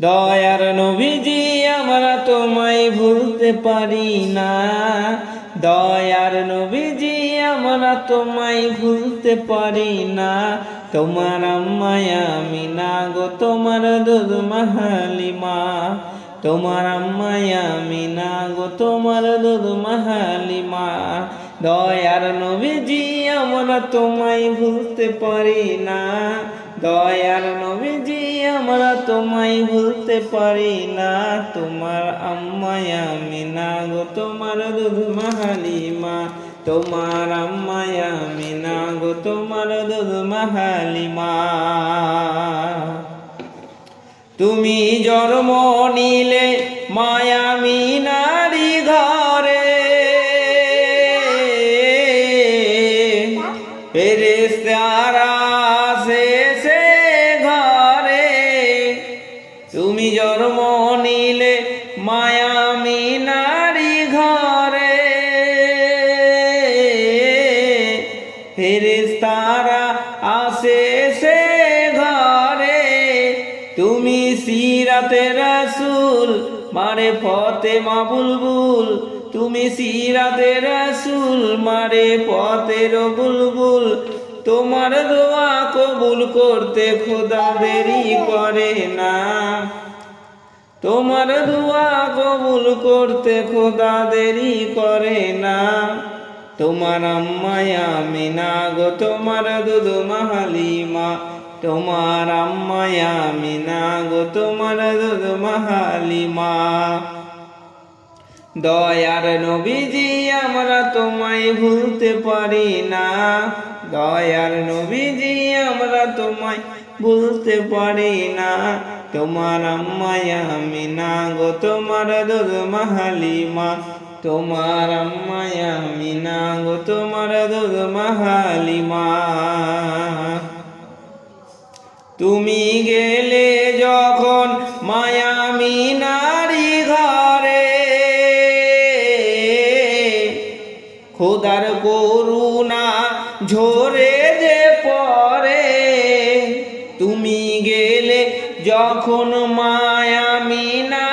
দয়ার নবীজি আমরা তোমায় ভুলতে পারি না, দয়ার নবীজি আমরা তোমায় ভুলতে পারি না। তোমার আম্মায় আমিনা গো তোমার দুধ মা হালিমা, তোমার আম্মায় আমিনা গো তোমার দুধ মা হালিমা। দয়ার নবীজি আমরা তোমায় ভুলতে পারি না, দয়ার নবীজি আমরা তোমায় ভুলতে পারি না। তোমার আম্মায় আমিনা গো তোমার দুধ মা হালিমা, তোমার আম্মায় আমিনা গো তোমার দুধ মা হালিমা। তুমি জন্ম নিলে মায়া আমিনারি ঘরে, ফেরেশতারা এসেছে ঘরে। তুমি জন্ম নিলে মায়া আমিনারি ঘরে, ফেরেশতারা আসেছে ঘরে। তুমি সিরাতে রাসূল মারে ফাতেমা বুলবুল, তুমি সিরাতে রাসূল মারে পথের বুলবুল। তোমার দোয়া কবুল করতে খোদা দেরি করে না, তোমার দোয়া কবুল করতে খোদা দেরি করে না। তোমার আম্মায় আমিনা গো তোমার দুধ মা হালিমা, তোমার আম্মায় আমিনা গো তোমার দুধ মা হালিমা। দয়ার নবীজি আমরা তোমায় ভুলতে পারি না, দয়ার নবীজি আমরা তোমায় ভুলতে পারি না। তোমার আম্মায় আমিনা গো তোমার দুধ মা হালিমা, তোমার আম্মায় আমিনা গো তোমার দুধ মা হালিমা। তুমি গেলে যখন মায়া আমিনারি ঘরে, খোদার করুণা ঝরে যে পড়ে। তুমি গেলে যখন মায়া আমিনা